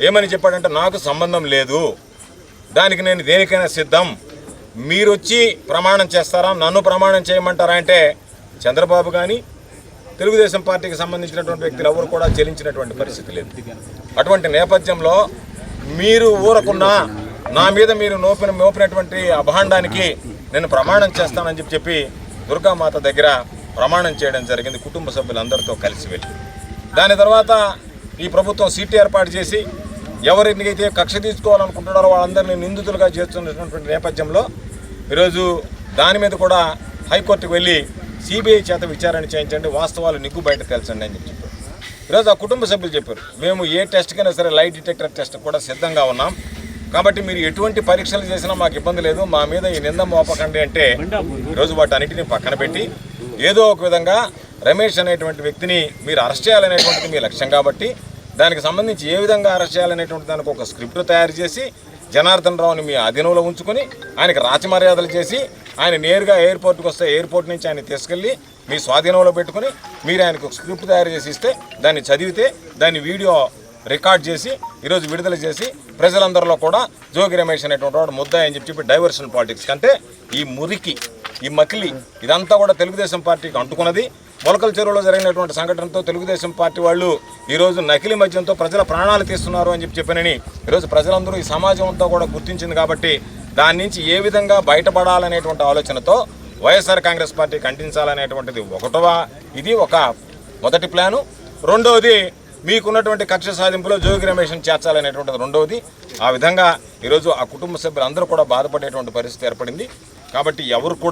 ఏమని చెప్పాడంటే, నాకు సంబంధం లేదు, దానికి నేను దేనికైనా సిద్ధం, మీరు వచ్చి ప్రమాణం చేస్తారా, నన్ను ప్రమాణం చేయమంటారా అంటే చంద్రబాబు కానీ తెలుగుదేశం పార్టీకి సంబంధించినటువంటి వ్యక్తులు ఎవరు కూడా చెల్లించినటువంటి పరిస్థితి లేదు. అటువంటి నేపథ్యంలో మీరు ఊరకున్నా నా మీద మీరు మోపినటువంటి అభాండానికి నేను ప్రమాణం చేస్తానని చెప్పి దుర్గామాత దగ్గర ప్రమాణం చేయడం జరిగింది, కుటుంబ సభ్యులందరితో కలిసి వెళ్ళి. దాని తర్వాత ఈ ప్రభుత్వం సీటు ఏర్పాటు చేసి ఎవరికైతే కక్ష తీసుకోవాలనుకుంటున్నారో వాళ్ళందరినీ నిందితులుగా చేస్తున్నటువంటి నేపథ్యంలో ఈరోజు దాని మీద కూడా హైకోర్టుకు వెళ్ళి సిబిఐ చేత విచారణ చేయించండి, వాస్తవాలు నిగ్గు బయట తెలుసండి అని చెప్పారు. ఈరోజు ఆ కుటుంబ సభ్యులు చెప్పారు, మేము ఏ టెస్ట్కైనా సరే లైట్ డిటెక్టర్ టెస్ట్ కూడా సిద్ధంగా ఉన్నాం, కాబట్టి మీరు ఎటువంటి పరీక్షలు చేసినా మాకు ఇబ్బంది లేదు, మా మీద ఈ నింద మోపకండి అంటే ఈరోజు వాటన్నిటిని పక్కన పెట్టి ఏదో ఒక విధంగా రమేష్ అనేటువంటి వ్యక్తిని మీరు అరెస్ట్ చేయాలనేటువంటిది మీ లక్ష్యం కాబట్టి దానికి సంబంధించి ఏ విధంగా అరెస్ట్ చేయాలనేటువంటి దానికి ఒక స్క్రిప్ట్ తయారు చేసి జనార్దన్ రావుని మీ అధీనంలో ఉంచుకొని ఆయనకు రాచమర్యాదలు చేసి ఆయన నేరుగా ఎయిర్పోర్ట్కి వస్తే ఎయిర్పోర్ట్ నుంచి ఆయన తీసుకెళ్ళి మీ స్వాధీనంలో పెట్టుకుని మీరు ఆయనకు స్క్రిప్ట్ తయారు చేసి ఇస్తే దాన్ని చదివితే దాన్ని వీడియో రికార్డ్ చేసి ఈరోజు విడుదల చేసి ప్రజలందరిలో కూడా జోగి రమేష్ అనేటువంటి వాడు ముద్దాయి అని చెప్పి డైవర్షన్ పాలిటిక్స్ కంటే ఈ మురికి ఈ మకిలి ఇదంతా కూడా తెలుగుదేశం పార్టీకి అంటుకున్నది. మొలకల చెరువులో జరిగినటువంటి సంఘటనతో తెలుగుదేశం పార్టీ వాళ్ళు ఈరోజు నకిలీ మద్యంతో ప్రజల ప్రాణాలు తీస్తున్నారు అని చెప్పినని ఈరోజు ప్రజలందరూ ఈ సమాజం అంతా కూడా గుర్తించింది. కాబట్టి దాని నుంచి ఏ విధంగా బయటపడాలనేటువంటి ఆలోచనతో వైఎస్ఆర్ కాంగ్రెస్ పార్టీ ఖండించాలనేటువంటిది ఇది ఒక మొదటి ప్లాను. రెండవది మీకున్నటువంటి కక్ష సాధింపులో జోగి రమేష్ని చేర్చాలనేటువంటిది రెండవది. ఆ విధంగా ఈరోజు ఆ కుటుంబ సభ్యులందరూ కూడా బాధపడేటువంటి పరిస్థితి ఏర్పడింది. కాబట్టి ఎవరు కూడా